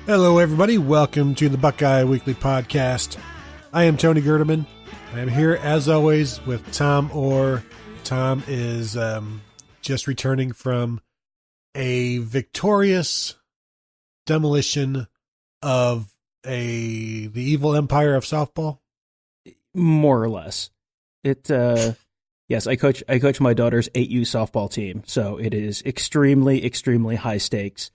Hello, everybody. Welcome to the Buckeye Weekly podcast. I am Tony Gerdeman. I am here, as always, with Tom Orr. Tom is just returning from a victorious demolition of the evil empire of softball. More or less. Yes, I coach my daughter's 8U softball team, so it is extremely, extremely high stakes.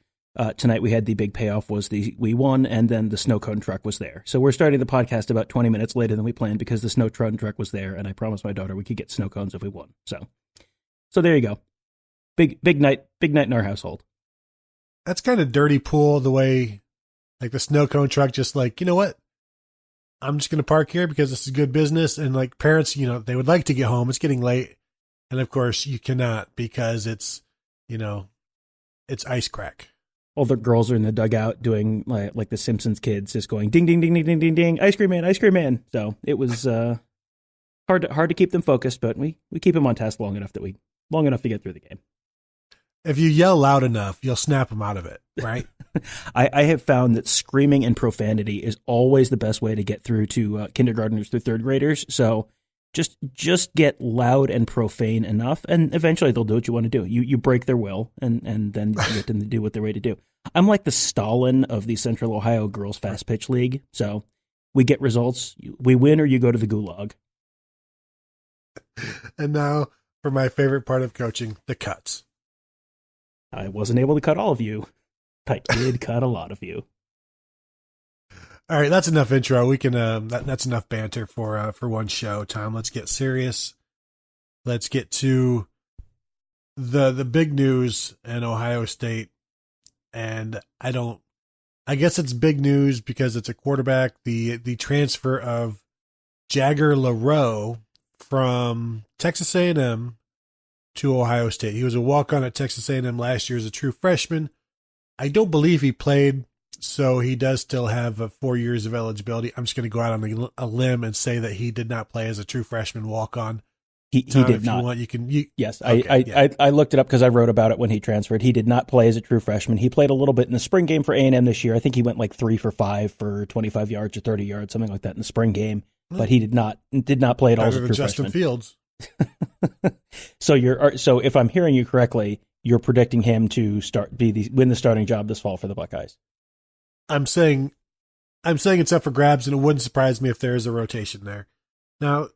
Tonight we had the big payoff was we won, and then the snow cone truck was there. So we're starting the podcast about 20 minutes later than we planned because the snow cone truck was there, and I promised my daughter we could get snow cones if we won. So there you go. Big night in our household. That's kind of dirty pool, the way, like, the snow cone truck just like, you know what? I'm just going to park here because this is good business. And like parents, they would like to get home. It's getting late. And of course you cannot because it's ice crack. All the girls are in the dugout doing like the Simpsons kids, just going ding, ding, ding, ding, ding, ding, ding, ice cream man, ice cream man. So it was hard to keep them focused, but we keep them on task long enough to get through the game. If you yell loud enough, you'll snap them out of it, right? I have found that screaming and profanity is always the best way to get through to kindergartners through third graders. So just get loud and profane enough, and eventually they'll do what you want to do. You break their will, and then you get them to do what they're ready to do. I'm like the Stalin of the Central Ohio Girls Fast Pitch League. So we get results. We win or you go to the gulag. And now for my favorite part of coaching, the cuts. I wasn't able to cut all of you. I did cut a lot of you. All right, that's enough intro. We can that's enough banter for one show. Tom, let's get serious. Let's get to the big news in Ohio State. And I guess it's big news because it's a quarterback, the transfer of Jager Laro from Texas A&M to Ohio State. He was a walk-on at Texas A&M last year as a true freshman. I don't believe he played, so he does still have 4 years of eligibility. I'm just going to go out on a limb and say that he did not play as a true freshman walk-on. He did not. Yes, okay, I looked it up because I wrote about it when he transferred. He did not play as a true freshman. He played a little bit in the spring game for A&M this year. I think he went like 3 for 5 for 25 yards or 30 yards, something like that in the spring game. But he did not play at all as a true Justin freshman. Fields. So if I'm hearing you correctly, you're predicting him to win the starting job this fall for the Buckeyes. I'm saying it's up for grabs, and it wouldn't surprise me if there is a rotation there. Now,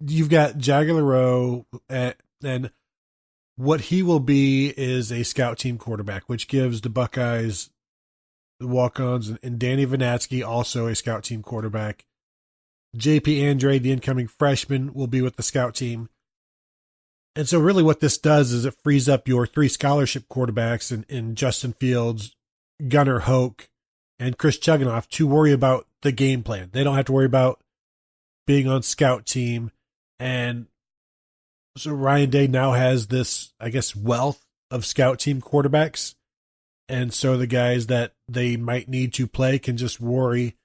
you've got Jager Laro, and what he will be is a scout team quarterback, which gives the Buckeyes the walk-ons, and Danny Vanatsky, also a scout team quarterback. JP Andre, the incoming freshman, will be with the scout team. And so really what this does is it frees up your 3 scholarship quarterbacks in Justin Fields, Gunnar Hoke, and Chris Chuganoff to worry about the game plan. They don't have to worry about being on scout team. And so Ryan Day now has this, I guess, wealth of scout team quarterbacks. And so the guys that they might need to play can just worry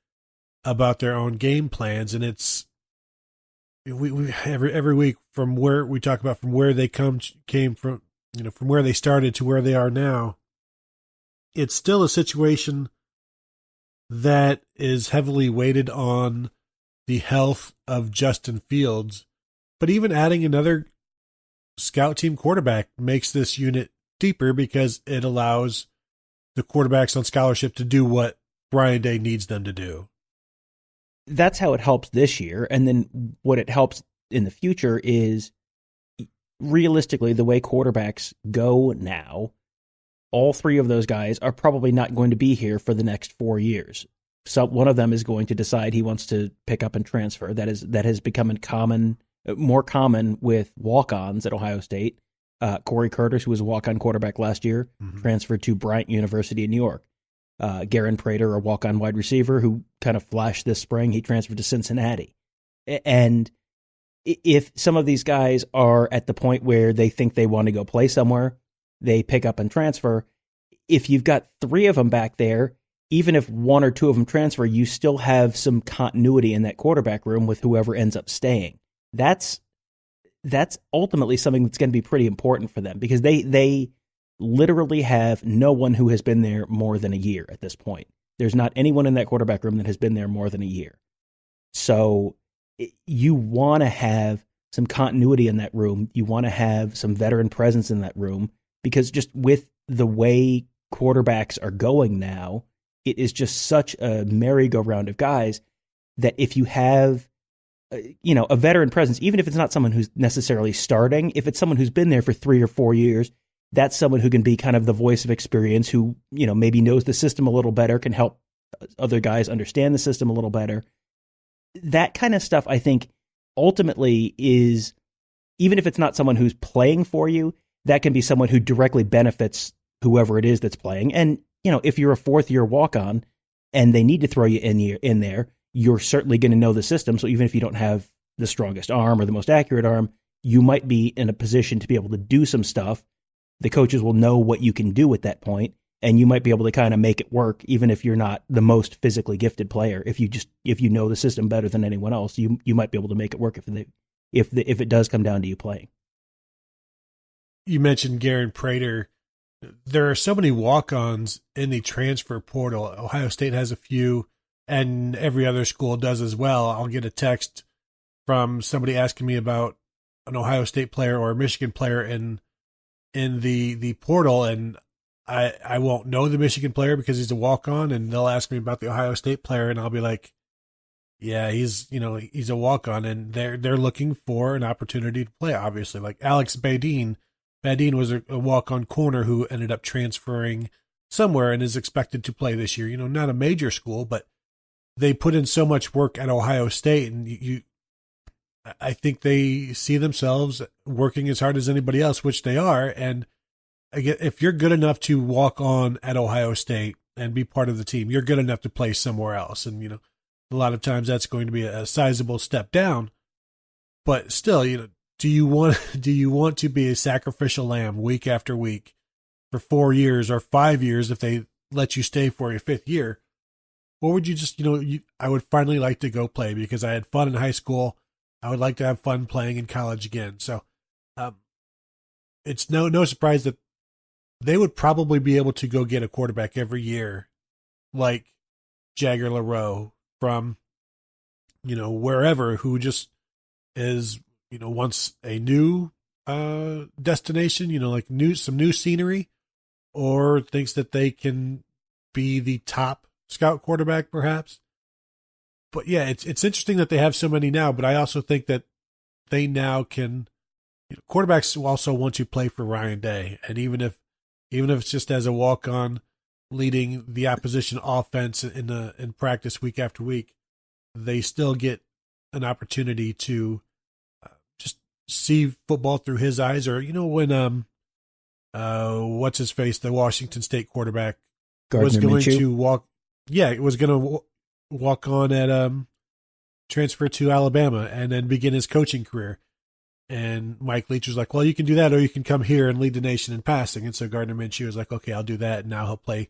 about their own game plans. And it's we every week from where we talk about from where they came from, from where they started to where they are now. It's still a situation that is heavily weighted on the health of Justin Fields, but even adding another scout team quarterback makes this unit deeper because it allows the quarterbacks on scholarship to do what Ryan Day needs them to do. That's how it helps this year. And then what it helps in the future is, realistically, the way quarterbacks go now, all 3 of those guys are probably not going to be here for the next 4 years. So one of them is going to decide he wants to pick up and transfer. That has become more common with walk-ons at Ohio State. Corey Curtis, who was a walk-on quarterback last year, transferred to Bryant University in New York. Garen Prater, a walk-on wide receiver who kind of flashed this spring, he transferred to Cincinnati. And if some of these guys are at the point where they think they want to go play somewhere, they pick up and transfer. If you've got 3 of them back there, even if 1 or 2 of them transfer, you still have some continuity in that quarterback room with whoever ends up staying. That's ultimately something that's going to be pretty important for them because they literally have no one who has been there more than a year at this point. There's not anyone in that quarterback room that has been there more than a year. So you want to have some continuity in that room. You want to have some veteran presence in that room, because just with the way quarterbacks are going now, it is just such a merry-go-round of guys that if you have a veteran presence, even if it's not someone who's necessarily starting, if it's someone who's been there for 3 or 4 years, that's someone who can be kind of the voice of experience, who, maybe knows the system a little better, can help other guys understand the system a little better. That kind of stuff, I think, ultimately is, even if it's not someone who's playing for you, that can be someone who directly benefits whoever it is that's playing. And, if you're a fourth-year walk-on and they need to throw you in there, you're certainly going to know the system. So even if you don't have the strongest arm or the most accurate arm, you might be in a position to be able to do some stuff. The coaches will know what you can do at that point, and you might be able to kind of make it work, even if you're not the most physically gifted player. If you know the system better than anyone else, you might be able to make it work if it does come down to you playing. You mentioned Garen Prater. There are so many walk-ons in the transfer portal. Ohio State has a few, and every other school does as well. I'll get a text from somebody asking me about an Ohio State player or a Michigan player in the portal, and I won't know the Michigan player because he's a walk-on, and they'll ask me about the Ohio State player, and I'll be like, yeah, he's a walk-on, and they're looking for an opportunity to play, obviously. Like Alex Badine was a walk-on corner who ended up transferring somewhere and is expected to play this year. Not a major school, but they put in so much work at Ohio State, and I think they see themselves working as hard as anybody else, which they are. And again, if you're good enough to walk on at Ohio State and be part of the team, you're good enough to play somewhere else. And, a lot of times that's going to be a sizable step down, but still, do you want to be a sacrificial lamb week after week for 4 years or 5 years if they let you stay for your 5th year? Or would you just, I would finally like to go play because I had fun in high school. I would like to have fun playing in college again. So it's no surprise that they would probably be able to go get a quarterback every year like Jager Laro from, wherever, who just is, wants a new destination, like some new scenery, or thinks that they can be the top scout quarterback perhaps. But yeah, it's interesting that they have so many now, but I also think that they now can, quarterbacks also want to play for Ryan Day. And even if it's just as a walk-on leading the opposition offense in practice week after week, they still get an opportunity to just see football through his eyes. Or, when, what's his face, the Washington State quarterback was going to walk on at transfer to Alabama and then begin his coaching career. And Mike Leach was like, well, you can do that, or you can come here and lead the nation in passing. And so Gardner Minshew was like, okay, I'll do that. And now he'll play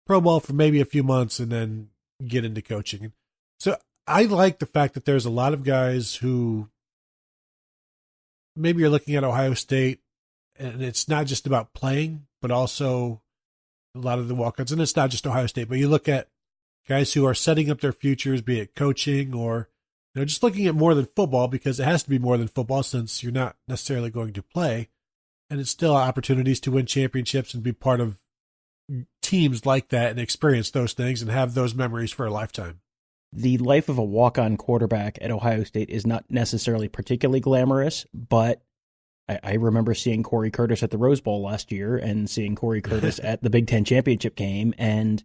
pro ball for maybe a few months and then get into coaching. So I like the fact that there's a lot of guys who maybe you're looking at Ohio State, and it's not just about playing, but also a lot of the walk-ons. And it's not just Ohio State, but you look at guys who are setting up their futures, be it coaching or just looking at more than football, because it has to be more than football since you're not necessarily going to play. And it's still opportunities to win championships and be part of teams like that and experience those things and have those memories for a lifetime. The life of a walk-on quarterback at Ohio State is not necessarily particularly glamorous, but I remember seeing Corey Curtis at the Rose Bowl last year and seeing Corey Curtis at the Big Ten championship game, and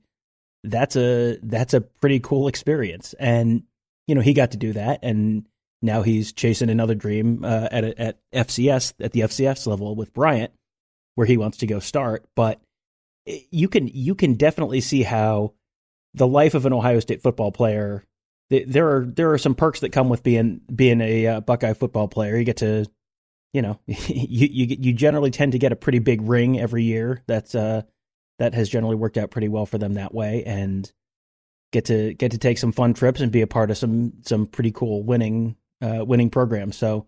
that's a pretty cool experience. And he got to do that, and now he's chasing another dream at FCS, at the FCS level with Bryant, where he wants to go start. But you can definitely see how the life of an Ohio State football player, there are some perks that come with being a Buckeye football player. You get to, you generally tend to get a pretty big ring every year. That has generally worked out pretty well for them that way, and get to take some fun trips and be a part of some pretty cool winning programs. So,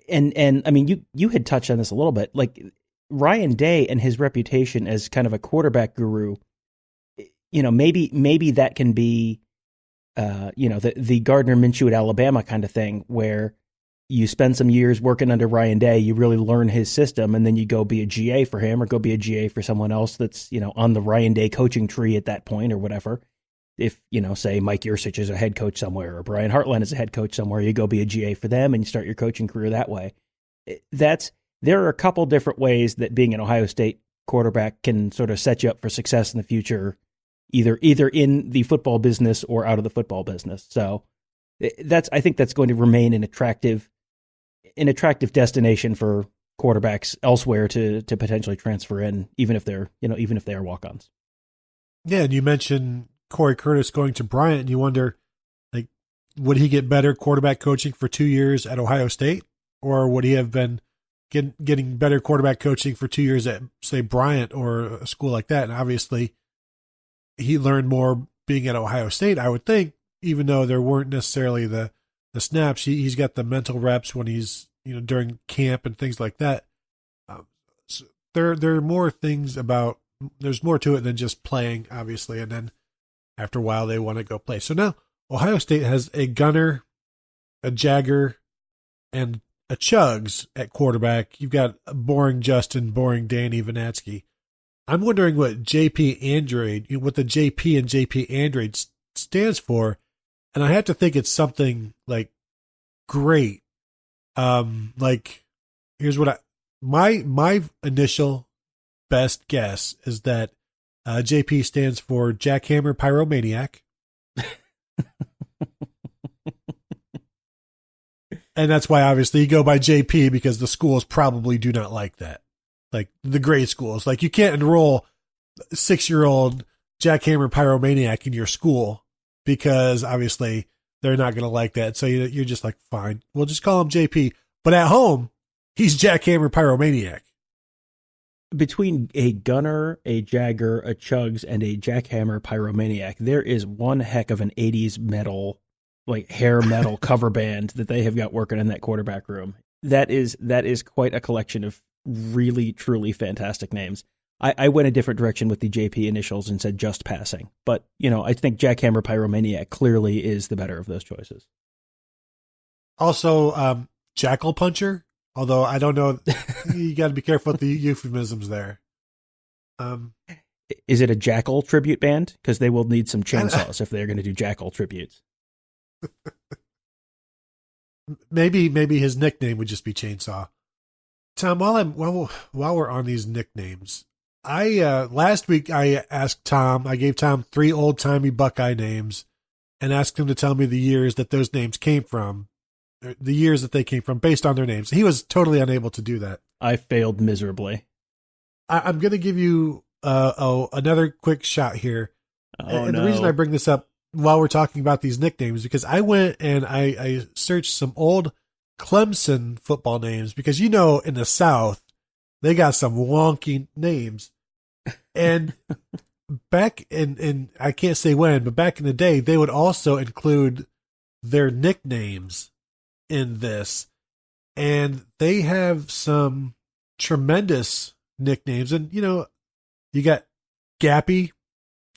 and I mean, you had touched on this a little bit. Like, Ryan Day and his reputation as kind of a quarterback guru, maybe that can be, the Gardner Minshew at Alabama kind of thing, where you spend some years working under Ryan Day, you really learn his system, and then you go be a GA for him or go be a GA for someone else that's, on the Ryan Day coaching tree at that point or whatever. If, say Mike Yursich is a head coach somewhere or Brian Hartline is a head coach somewhere, you go be a GA for them and you start your coaching career that way. There are a couple different ways that being an Ohio State quarterback can sort of set you up for success in the future, either in the football business or out of the football business. So I think that's going to remain an attractive destination for quarterbacks elsewhere to potentially transfer in, even if they are walk-ons. Yeah, and you mentioned Corey Curtis going to Bryant, and you wonder, like, would he get better quarterback coaching for 2 years at Ohio State, or would he have been getting better quarterback coaching for 2 years at, say, Bryant or a school like that? And obviously, he learned more being at Ohio State, I would think, even though there weren't necessarily the snaps. He's got the mental reps when he's, during camp and things like that. So there are more things about, there's more to it than just playing, obviously, and then after a while they want to go play. So now Ohio State has a Gunner, a Jager, and a Chugs at quarterback. You've got a boring Justin, boring Danny Vanatsky. I'm wondering what JP Android, what the JP and JP Android stands for, and I have to think it's something like great. Like, here's what my initial best guess is that JP stands for Jackhammer Pyromaniac. And that's why obviously you go by JP, because the schools probably do not like that. Like the grade schools, like you can't enroll 6-year-old Jackhammer Pyromaniac in your school because obviously they're not going to like that. So you're just like, fine, we'll just call him JP. But at home, he's Jackhammer Pyromaniac. Between a Gunner, a Jager, a Chugs, and a Jackhammer Pyromaniac, there is one heck of an 80s metal, like hair metal cover band that they have got working in that quarterback room. That is quite a collection of really, truly fantastic names. I went a different direction with the JP initials and said just passing. But, I think Jackhammer Pyromaniac clearly is the better of those choices. Also, Jackal Puncher, although I don't know, you got to be careful with the euphemisms there. Is it a Jackal tribute band? Because they will need some chainsaws if they're going to do Jackal tributes. Maybe his nickname would just be Chainsaw. Tom, while we're on these nicknames, last week I gave Tom 3 old-timey Buckeye names and asked him to tell me the years that those names came from, the years that they came from based on their names. He was totally unable to do that. I failed miserably. I'm going to give you another quick shot here. The reason I bring this up while we're talking about these nicknames, because I went and I searched some old Clemson football names, because in the South they got some wonky names, and back in I can't say when, but back in the day they would also include their nicknames in this, and they have some tremendous nicknames. And you got Gappy,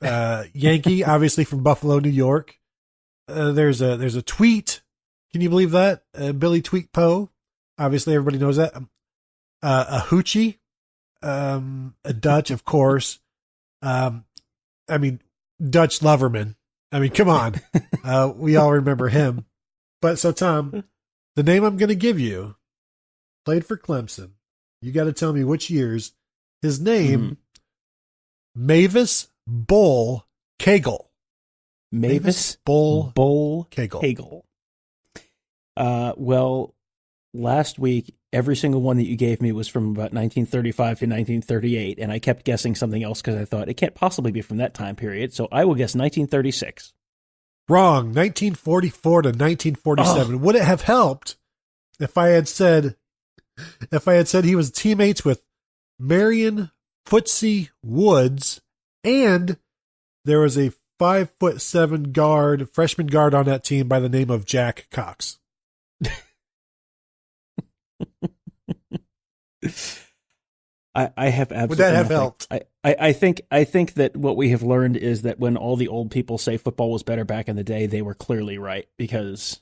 Yankee, obviously from Buffalo, New York. There's a Tweet. Can you believe that? Billy Tweet Poe. Obviously, everybody knows that. A Hoochie. A Dutch, of course. Dutch Loverman. Come on. We all remember him. But so, Tom, the name I'm going to give you played for Clemson. You got to tell me which years. His name, Mavis Bull Cagle. Mavis Bull Cagle. Well, last week, every single one that you gave me was from about 1935 to 1938, and I kept guessing something else because I thought it can't possibly be from that time period, so I will guess 1936. Wrong. 1944 to 1947. Oh. Would it have helped if I had said he was teammates with Marion Footsie Woods, and there was a 5'7" freshman guard on that team by the name of Jack Cox? I have absolutely Would that have nothing. helped? I think that what we have learned is that when all the old people say football was better back in the day, they were clearly right, because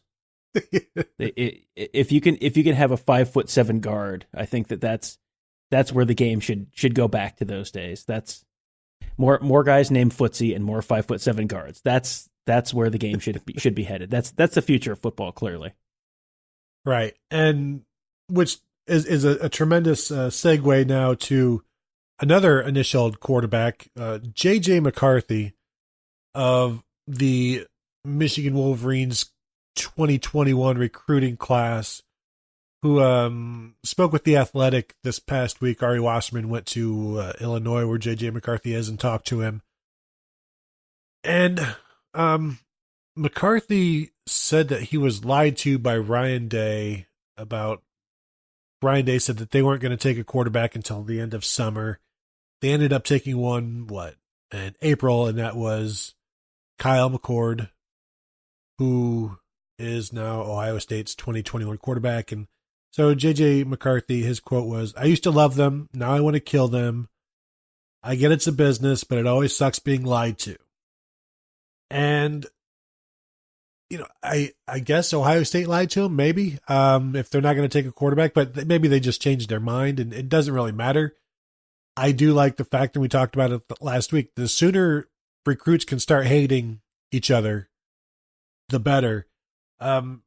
if you can have a 5'7" guard, I think that's where the game should go back to those days. That's more guys named footsie and more 5'7" guards. That's where the game should be headed. That's the future of football, clearly. Right, and which is a tremendous segue now to another initialed quarterback, JJ McCarthy of the Michigan Wolverines 2021 recruiting class, who spoke with The Athletic this past week. Ari Wasserman went to Illinois, where JJ McCarthy is, and talked to him. And McCarthy said that he was lied to by Ryan Day about. Ryan Day said that they weren't going to take a quarterback until the end of summer. They ended up taking one, in April, and that was Kyle McCord, who is now Ohio State's 2021 quarterback. And so JJ McCarthy, his quote was, "I used to love them. Now I want to kill them. I get it's a business, but it always sucks being lied to." And I guess Ohio State lied to him, maybe, if they're not going to take a quarterback, but maybe they just changed their mind, and it doesn't really matter. I do like the fact that we talked about it last week. The sooner recruits can start hating each other, the better. But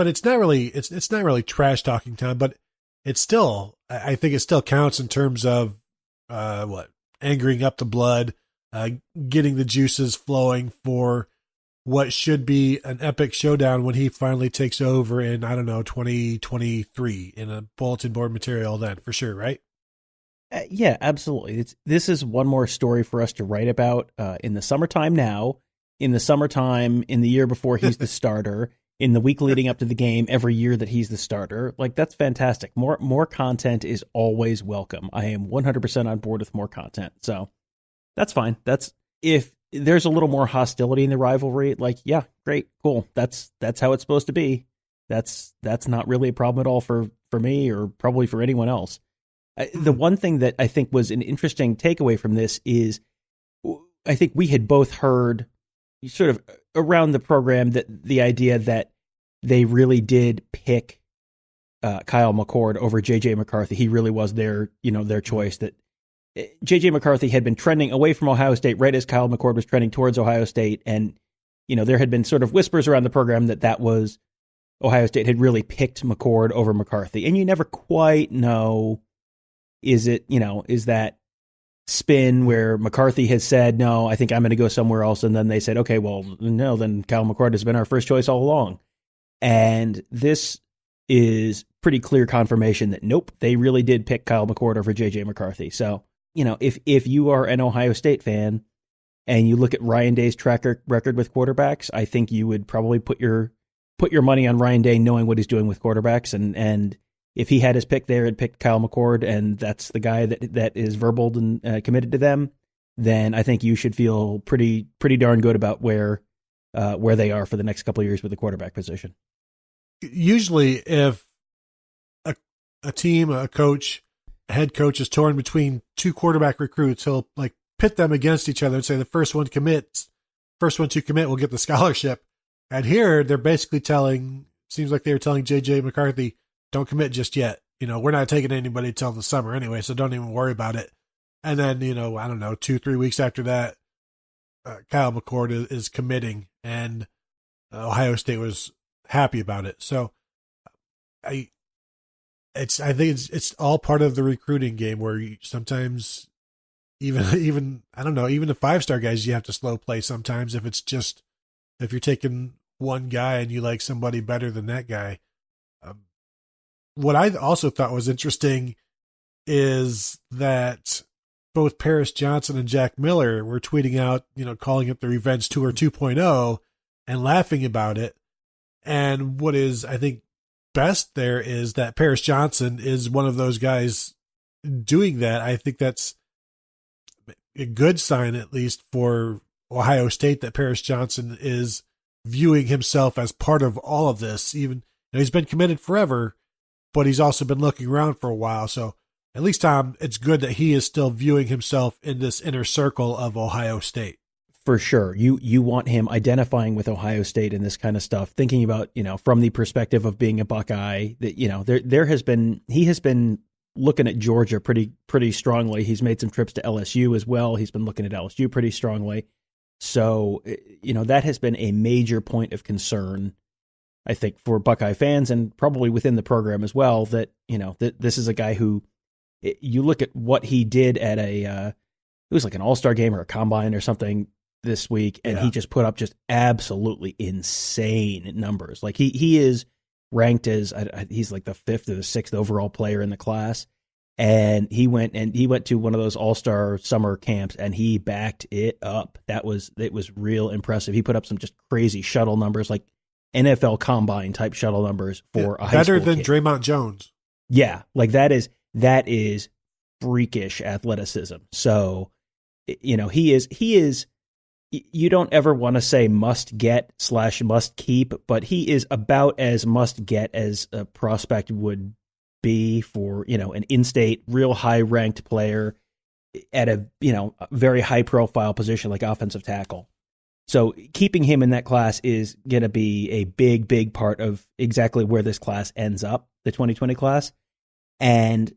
it's not really trash talking time, but it's still, I think it still counts in terms of, angering up the blood, getting the juices flowing for what should be an epic showdown when he finally takes over in, 2023 in a bulletin board material then, for sure, right? Yeah, absolutely. This is one more story for us to write about in the summertime now, in the summertime, in the year before he's the starter, in the week leading up to the game, every year that he's the starter. Like, that's fantastic. More content is always welcome. I am 100% on board with more content. So that's fine. If there's a little more hostility in the rivalry, like, yeah, great, cool. That's how it's supposed to be. That's not really a problem at all for me, or probably for anyone else. The one thing that I think was an interesting takeaway from this is, I think we had both heard sort of around the program that the idea that they really did pick Kyle McCord over JJ McCarthy. He really was their choice. That JJ McCarthy had been trending away from Ohio State right as Kyle McCord was trending towards Ohio State. And, there had been sort of whispers around the program that was Ohio State had really picked McCord over McCarthy. And you never quite know, is that spin where McCarthy has said, no, I think I'm going to go somewhere else. And then they said, okay, well, no, then Kyle McCord has been our first choice all along. And this is pretty clear confirmation that, nope, they really did pick Kyle McCord over JJ McCarthy. So, if you are an Ohio State fan and you look at Ryan Day's track record with quarterbacks, I think you would probably put your money on Ryan Day, knowing what he's doing with quarterbacks. And if he had his pick there and picked Kyle McCord, and that's the guy that is verbal and committed to them, then I think you should feel pretty darn good about where they are for the next couple of years with the quarterback position. Usually, if a team, a head coach is torn between two quarterback recruits, he'll pit them against each other and say the first one to commit will get the scholarship. And here they're basically seems like they were telling JJ McCarthy, don't commit just yet. We're not taking anybody till the summer anyway, so don't even worry about it. And then, 2-3 weeks after that, Kyle McCord is committing, and Ohio State was happy about it. So I think it's all part of the recruiting game, where sometimes even the 5-star guys, you have to slow play sometimes if you're taking one guy and you like somebody better than that guy. What I also thought was interesting is that both Parris Johnson and Jack Miller were tweeting out, calling it the Revenge Tour 2.0 and laughing about it. And what is, I think, best there is that Parris Johnson is one of those guys doing that. I think that's a good sign, at least for Ohio State, that Parris Johnson is viewing himself as part of all of this. Even he's been committed forever, but he's also been looking around for a while. So at least Tom, it's good that he is still viewing himself in this inner circle of Ohio State. For sure. You want him identifying with Ohio State and this kind of stuff, thinking about, from the perspective of being a Buckeye, that, he has been looking at Georgia pretty strongly. He's made some trips to LSU as well. He's been looking at LSU pretty strongly. So, that has been a major point of concern, I think, for Buckeye fans and probably within the program as well, that, that this is a guy who, you look at what he did at it was like an all-star game or a combine or something this week, and he just put up just absolutely insane numbers. Like he is ranked as, he's like the 5th or the 6th overall player in the class. And he went to one of those all-star summer camps and he backed it up. It was real impressive. He put up some just crazy shuttle numbers, like NFL combine type shuttle numbers for a high school better than kid. Draymond Jones. Yeah. Like that is freakish athleticism. So, he is, you don't ever want to say must get / must keep, but he is about as must get as a prospect would be for, an in-state, real high ranked player at a, very high profile position like offensive tackle. So keeping him in that class is going to be a big part of exactly where this class ends up, the 2020 class. And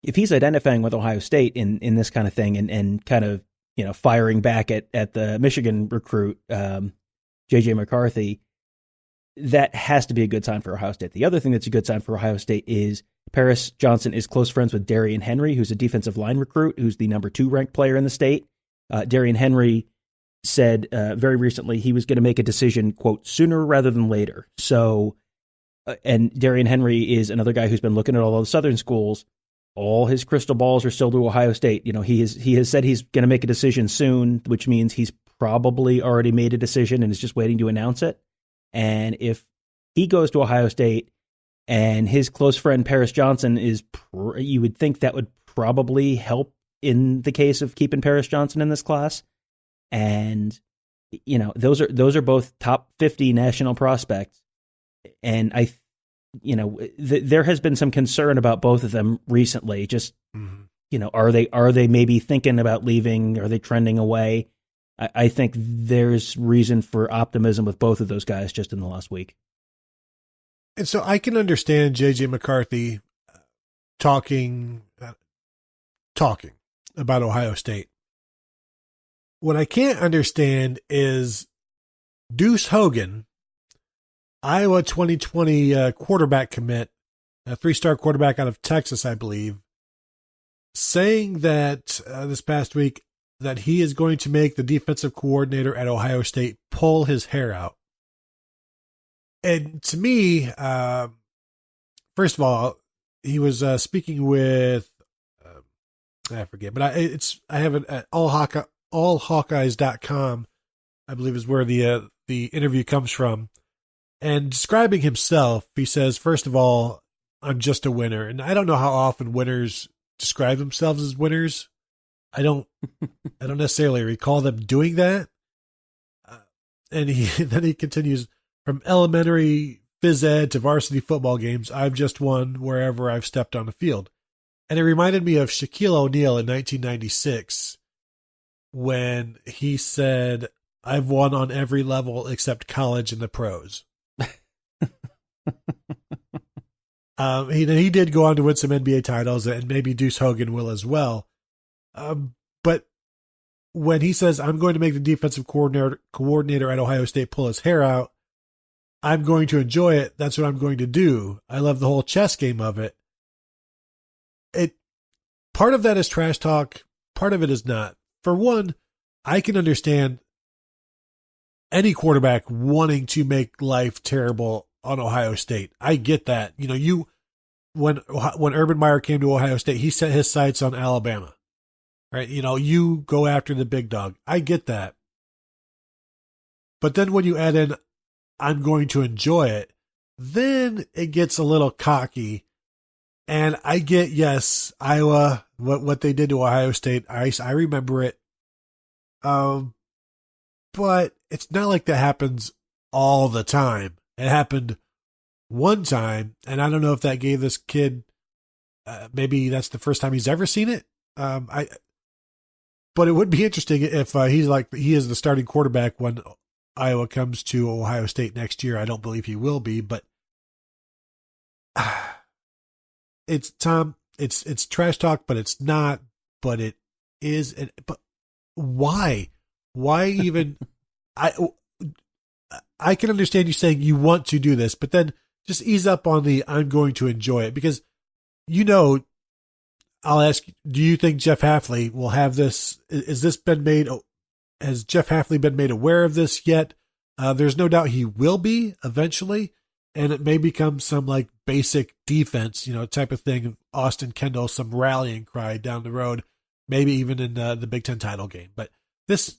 if he's identifying with Ohio State in this kind of thing and kind of, firing back at the Michigan recruit, JJ McCarthy, that has to be a good sign for Ohio State. The other thing that's a good sign for Ohio State is Parris Johnson is close friends with Darian Henry, who's a defensive line recruit, who's the number 2 ranked player in the state. Darian Henry said very recently he was going to make a decision, quote, sooner rather than later. So, and Darian Henry is another guy who's been looking at all the Southern schools. All his crystal balls are still to Ohio State. He has said he's going to make a decision soon, which means he's probably already made a decision and is just waiting to announce it. And if he goes to Ohio State and his close friend Parris Johnson is, you would think that would probably help in the case of keeping Parris Johnson in this class. And, those are both top 50 national prospects. And there has been some concern about both of them recently. Just, are they maybe thinking about leaving? Are they trending away? I think there's reason for optimism with both of those guys just in the last week. And so I can understand JJ McCarthy talking about Ohio State. What I can't understand is Deus Hogan, Iowa 2020 quarterback commit, a 3-star quarterback out of Texas, I believe, saying that this past week that he is going to make the defensive coordinator at Ohio State pull his hair out. And to me, first of all, he was speaking with, I forget, but I have it at allhawkeyes.com, I believe is where the interview comes from. And describing himself, he says, first of all, I'm just a winner. And I don't know how often winners describe themselves as winners. I don't necessarily recall them doing that. And then he continues, from elementary phys ed to varsity football games, I've just won wherever I've stepped on the field. And it reminded me of Shaquille O'Neal in 1996 when he said, I've won on every level except college and the pros. He did go on to win some NBA titles, and maybe Deus Hogan will as well. But when he says, I'm going to make the defensive coordinator at Ohio State pull his hair out, I'm going to enjoy it. That's what I'm going to do. I love the whole chess game of it. Part of that is trash talk. Part of it is not. For one, I can understand any quarterback wanting to make life terrible on Ohio State. I get that. When Urban Meyer came to Ohio State, he set his sights on Alabama, right? You go after the big dog. I get that. But then when you add in, I'm going to enjoy it, then it gets a little cocky. And I get, yes, Iowa, what they did to Ohio State, I remember it. But it's not like that happens all the time. It happened one time, and I don't know if that gave this kid maybe that's the first time he's ever seen it. But it would be interesting if he is the starting quarterback when Iowa comes to Ohio State next year. I don't believe he will be, but it's trash talk, but it's not. But it is. But why? Why even? I can understand you saying you want to do this, but then just ease up on the I'm going to enjoy it, because I'll ask, do you think Jeff Hafley will have this? Has Jeff Hafley been made aware of this yet? There's no doubt he will be eventually, and it may become some like basic defense, type of thing. Austin Kendall, some rallying cry down the road, maybe even in the Big Ten title game. But there's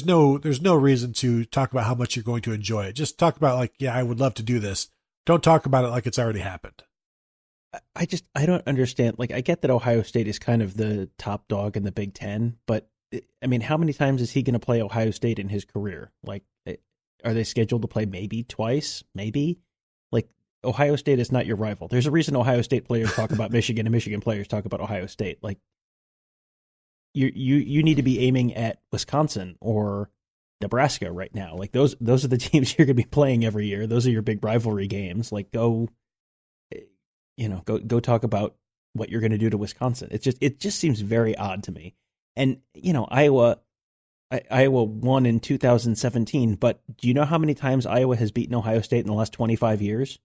no reason to talk about how much you're going to enjoy it. Just talk about like, yeah, I would love to do this. Don't talk about it like it's already happened. I don't understand. Like, I get that Ohio State is kind of the top dog in the Big Ten, but I mean, how many times is he going to play Ohio State in his career? Like, are they scheduled to play maybe twice? Maybe? Like, Ohio State is not your rival. There's a reason Ohio State players talk about Michigan and Michigan players talk about Ohio State. Like, you need to be aiming at Wisconsin or Nebraska right now. Like, those are the teams you're going to be playing every year. Those are your big rivalry games. Like, go talk about what you're going to do to Wisconsin. It just seems very odd to me. And, Iowa won in 2017, but do you know how many times Iowa has beaten Ohio State in the last 25 years?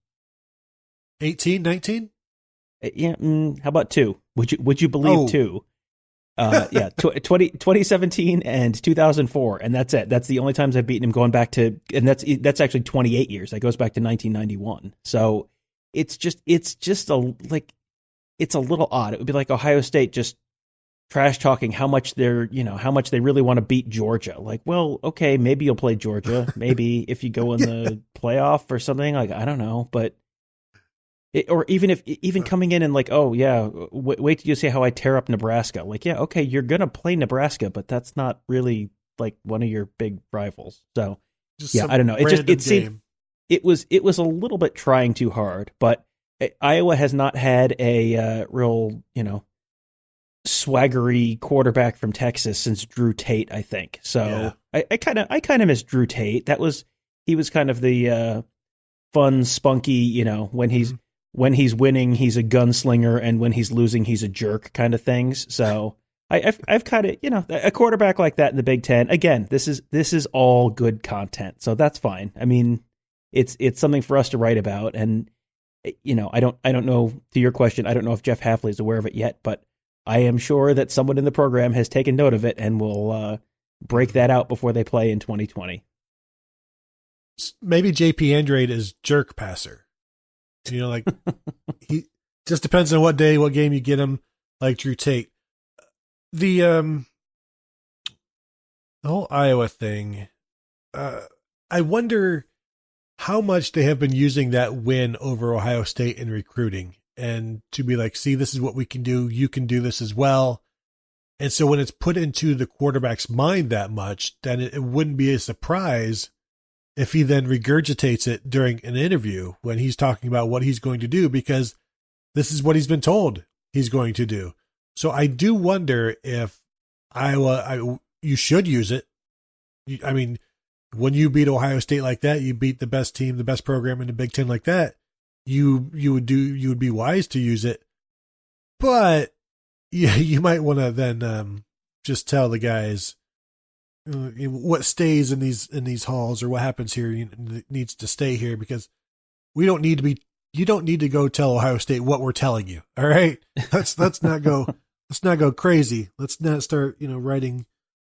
18, 19? Yeah. How about 2? Would you believe 2? 2017 and 2004. And that's it. That's the only times I've beaten him, going back to, and that's actually 28 years. That goes back to 1991. So it's just it's a little odd. It would be like Ohio State just trash talking how much they really want to beat Georgia. Like, well, okay, maybe you'll play Georgia. Maybe if you go in the playoff or something, like, I don't know, but or even coming in and like, oh yeah, wait till you see how I tear up Nebraska. Like, yeah, okay, you're gonna play Nebraska, but that's not really like one of your big rivals. So just I don't know. It was a little bit trying too hard, but Iowa has not had a real, swaggery quarterback from Texas since Drew Tate, I think. So yeah. I kind of miss Drew Tate. He was kind of the fun, spunky, when he's winning, he's a gunslinger, and when he's losing, he's a jerk kind of things. So I've kind of, a quarterback like that in the Big Ten. Again, this is all good content, so that's fine. I mean, it's something for us to write about, and I don't know, to your question, I don't know if Jeff Hafley is aware of it yet, but I am sure that someone in the program has taken note of it and will break that out before they play in 2020. Maybe JP Andrade is jerk passer. Like he just depends on what day, what game you get him, like Drew Tate. The whole Iowa thing, I wonder how much they have been using that win over Ohio State in recruiting, and to be like, see, this is what we can do. You can do this as well. And so when it's put into the quarterback's mind that much, then it wouldn't be a surprise if he then regurgitates it during an interview when he's talking about what he's going to do, because this is what he's been told he's going to do. So I do wonder if Iowa, you should use it. I mean, when you beat Ohio State like that, you beat the best team, the best program in the Big Ten like that, you would be wise to use it. But you might want to then just tell the guys what stays in these halls, or what happens here needs to stay here, because you don't need to go tell Ohio State what we're telling you. All right. Let's not go crazy. Let's not start, writing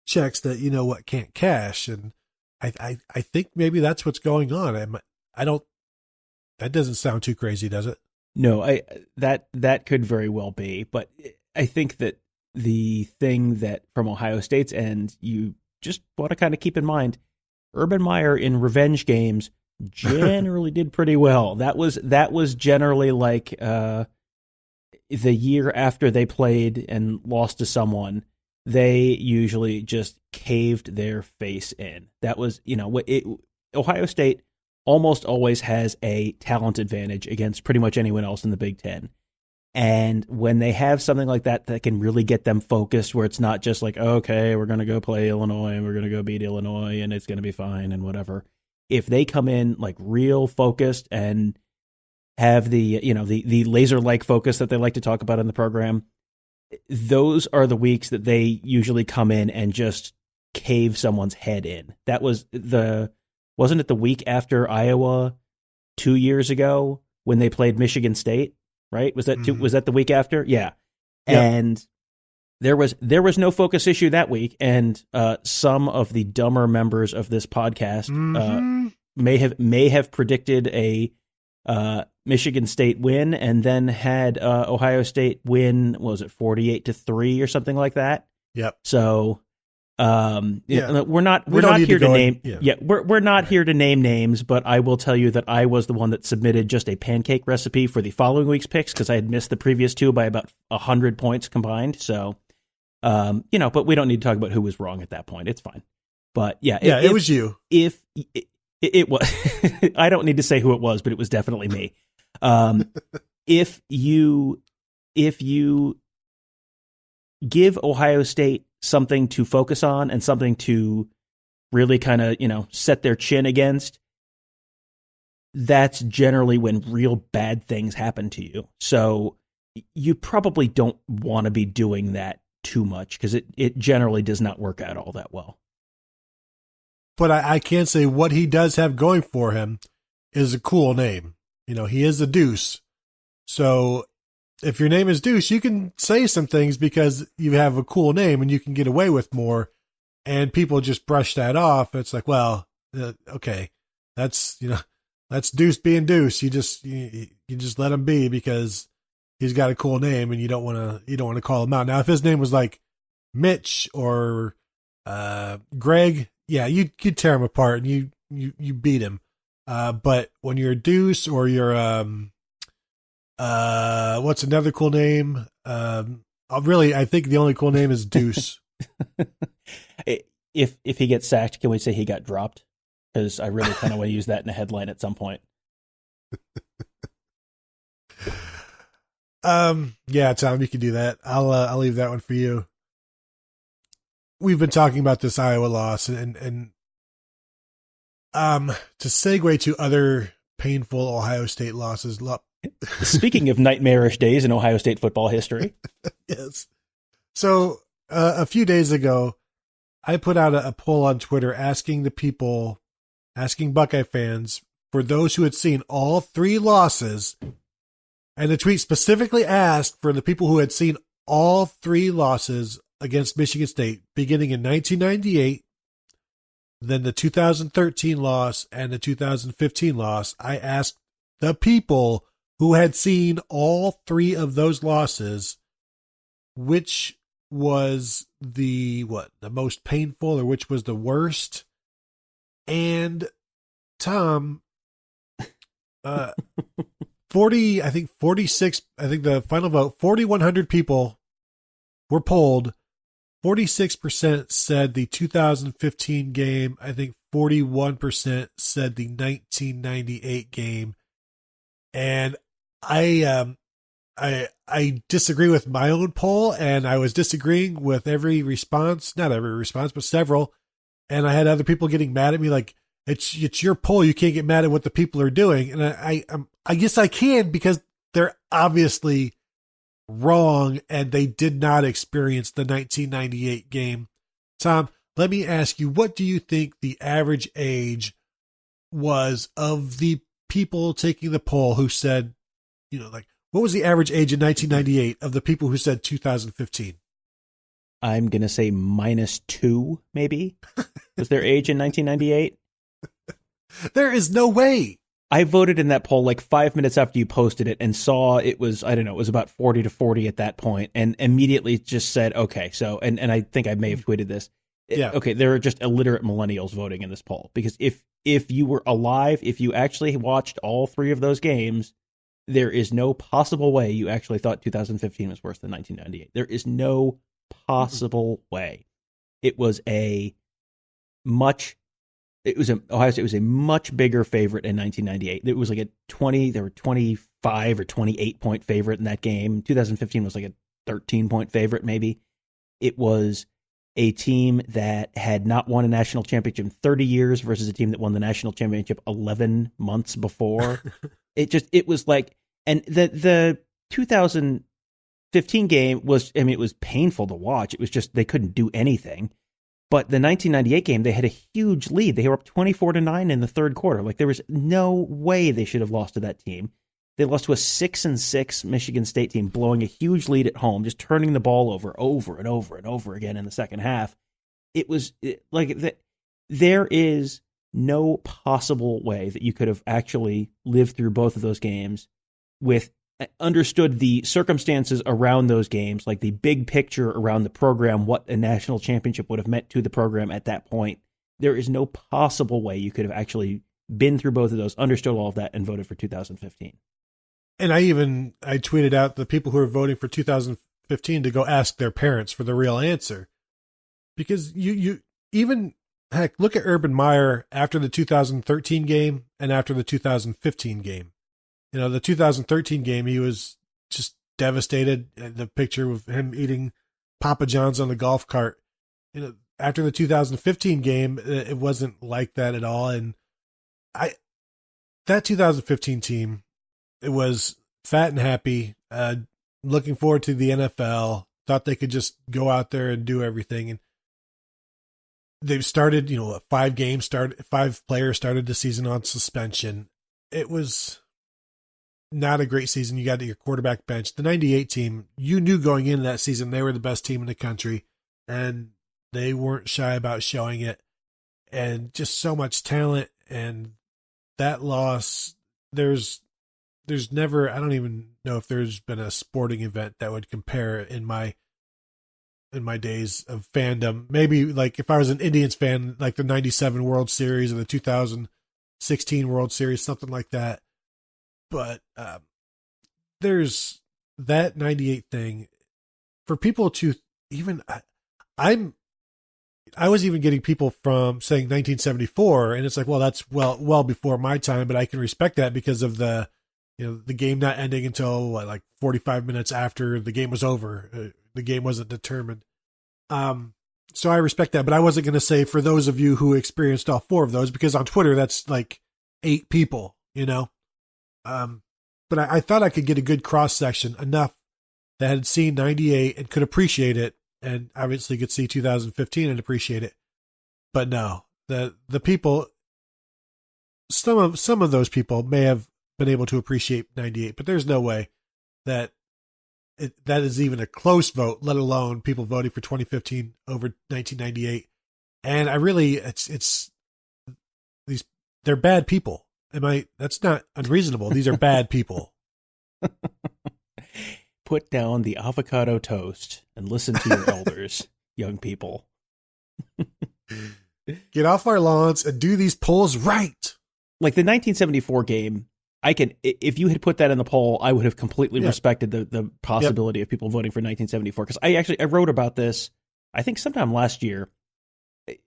checks that, what can't cash. And I think maybe that's what's going on. That doesn't sound too crazy, does it? No, that could very well be, but I think that the thing that from Ohio State's end, you just want to kind of keep in mind, Urban Meyer in revenge games generally did pretty well. That was generally like the year after they played and lost to someone, they usually just caved their face in. That was, Ohio State almost always has a talent advantage against pretty much anyone else in the Big Ten. And when they have something like that that can really get them focused, where it's not just like, okay, we're going to go play Illinois and we're going to go beat Illinois and it's going to be fine and whatever. If they come in like real focused and have the laser-like focus that they like to talk about in the program, those are the weeks that they usually come in and just cave someone's head in. That was wasn't it the week after Iowa 2 years ago when they played Michigan State? Right? Was that the week after? Yeah. Yep. And there was no focus issue that week, and some of the dumber members of this podcast may have predicted a Michigan State win, and then had Ohio State win. What was it, 48-3 or something like that? Yep. So we're not here to name we're not here to name names, but I will tell you that I was the one that submitted just a pancake recipe for the following week's picks because I had missed the previous two by about 100 points combined. So but we don't need to talk about who was wrong at that point. It's fine. But it was you. If it was, I don't need to say who it was, but it was definitely me. If you give Ohio State something to focus on and something to really kind of, set their chin against, that's generally when real bad things happen to you. So you probably don't want to be doing that too much because it generally does not work out all that well. But I can say what he does have going for him is a cool name. He is a Deuce. So if your name is Deuce, you can say some things because you have a cool name and you can get away with more. And people just brush that off. It's like, well, okay, that's Deuce being Deuce. You just let him be because he's got a cool name and you don't want to call him out. Now, if his name was like Mitch or Greg, yeah, you tear him apart and you beat him. But when you're Deuce or you're what's another cool name? I think the only cool name is Deuce. If he gets sacked, can we say he got dropped? Because I really kind of want to use that in a headline at some point. Yeah, Tom, you can do that. I'll leave that one for you. We've been talking about this Iowa loss and to segue to other painful Ohio State losses. Speaking of nightmarish days in Ohio State football history. Yes. So a few days ago, I put out a poll on Twitter asking Buckeye fans for those who had seen all three losses. And the tweet specifically asked for the people who had seen all three losses against Michigan State beginning in 1998, then the 2013 loss and the 2015 loss. I asked the people who had seen all three of those losses, which was the most painful or which was the worst. And Tom, 46, I think the final vote, 4,100 people were polled. 46% said the 2015 game. I think 41% said the 1998 game. And I disagree with my own poll, and I was disagreeing with every response, not every response, but several. And I had other people getting mad at me like, it's your poll. You can't get mad at what the people are doing. And I guess I can because they're obviously wrong and they did not experience the 1998 game. Tom, let me ask you, what do you think the average age was of the people taking the poll who said, what was the average age in 1998 of the people who said 2015? I'm going to say -2, maybe, was their age in 1998. There is no way. I voted in that poll like 5 minutes after you posted it and saw it was, I don't know, it was about 40-40 at that point, and immediately just said, okay, so, and I think I may have tweeted this. Yeah. Okay, there are just illiterate millennials voting in this poll, because if you were alive, if you actually watched all three of those games, there is no possible way you actually thought 2015 was worse than 1998. There is no possible way. It was a much Ohio State was a much bigger favorite in 1998. It was like they were 25 or 28 point favorite in that game. 2015 was like a 13 point favorite, maybe. It was a team that had not won a national championship in 30 years versus a team that won the national championship 11 months before. It was like, and the 2015 game was, it was painful to watch. It was just, they couldn't do anything. But the 1998 game, they had a huge lead. They were up 24-9 in the third quarter. Like, there was no way they should have lost to that team. They lost to a 6-6 Michigan State team, blowing a huge lead at home, just turning the ball over and over again in the second half. There is no possible way that you could have actually lived through both of those games with understood the circumstances around those games, like the big picture around the program, what a national championship would have meant to the program at that point. There is no possible way you could have actually been through both of those, understood all of that, and voted for 2015. And I tweeted out the people who are voting for 2015 to go ask their parents for the real answer. Because you even, heck, look at Urban Meyer after the 2013 game and after the 2015 game. The 2013 game, he was just devastated. The picture of him eating Papa John's on the golf cart. After the 2015 game, it wasn't like that at all. And that 2015 team, it was fat and happy, looking forward to the NFL, thought they could just go out there and do everything. And they've started, 5 players started the season on suspension. It was not a great season. You got your quarterback bench. The 98 team, you knew going into that season they were the best team in the country, and they weren't shy about showing it. And just so much talent, and that loss, there's never, I don't even know if there's been a sporting event that would compare in my days of fandom. Maybe like if I was an Indians fan, like the 97 World Series or the 2016 World Series, something like that. But there's that 98 thing for people to even, I was even getting people from saying 1974, and it's like, well, that's well before my time, but I can respect that because of the game not ending until like 45 minutes after the game was over. The game wasn't determined. So I respect that, but I wasn't going to say for those of you who experienced all 4 of those, because on Twitter, that's like 8 people, but I thought I could get a good cross section, enough that had seen 98 and could appreciate it, and obviously could see 2015 and appreciate it. But no, the people, some of those people may have been able to appreciate 98, but there's no way that that is even a close vote, let alone people voting for 2015 over 1998. And I really, they're bad people. That's not unreasonable. These are bad people. Put down the avocado toast and listen to your elders, young people. Get off our lawns and do these polls right. Like the 1974 game, if you had put that in the poll, I would have completely respected the possibility of people voting for 1974. Because I wrote about this, I think sometime last year,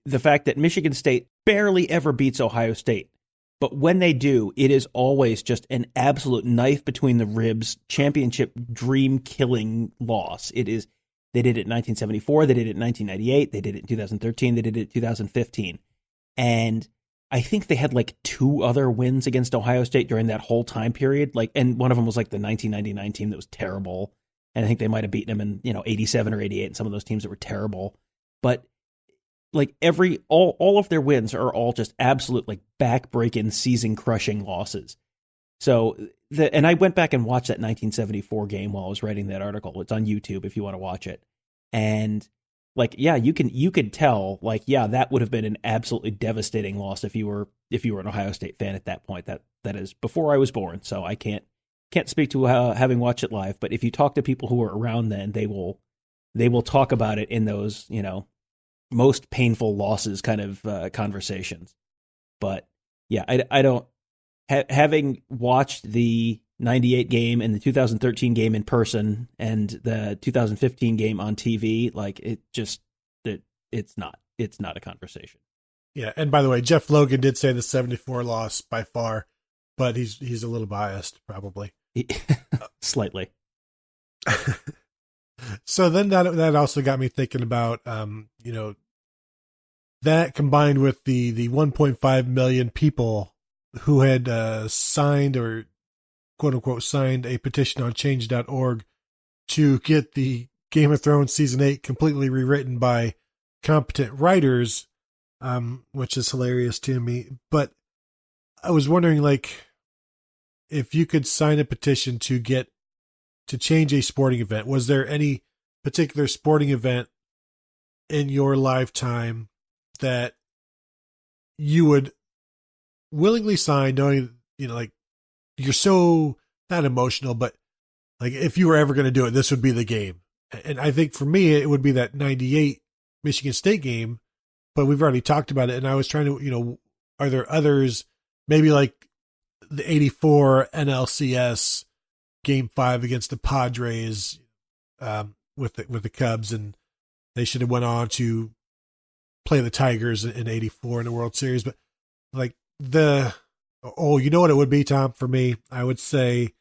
the fact that Michigan State barely ever beats Ohio State. But when they do, it is always just an absolute knife between the ribs, championship dream-killing loss. It is. They did it in 1974, they did it in 1998, they did it in 2013, they did it in 2015. And I think they had like 2 other wins against Ohio State during that whole time period. And one of them was like the 1999 team that was terrible. And I think they might have beaten them in, 87 or 88, and some of those teams that were terrible. But like all of their wins are all just absolute like back-breaking, season-crushing losses. So and I went back and watched that 1974 game while I was writing that article. It's on YouTube if you want to watch it. And like, yeah, you could tell like, yeah, that would have been an absolutely devastating loss if you were an Ohio State fan at that point. That is before I was born, so I can't speak to having watched it live. But if you talk to people who were around then, they will talk about it in those most painful losses kind of conversations. But yeah, I don't having watched the 98 game and the 2013 game in person and the 2015 game on TV, like it's not a conversation. Yeah, and by the way, Jeff Logan did say the 74 loss by far, but he's a little biased, probably. Slightly. So then that also got me thinking about, that combined with the 1.5 million people who had signed or quote unquote signed a petition on change.org to get the Game of Thrones season 8 completely rewritten by competent writers, which is hilarious to me. But I was wondering, like, if you could sign a petition to change a sporting event, was there any particular sporting event in your lifetime that you would willingly sign, knowing, like, you're so not emotional, but like, if you were ever going to do it, this would be the game. And I think for me, it would be that 98 Michigan State game, but we've already talked about it. And I was trying to, are there others, maybe like the 84 NLCS Game 5 against the Padres, with the Cubs, and they should have went on to play the Tigers in 84 in the World Series. But like you know what it would be, Tom, for me? I would say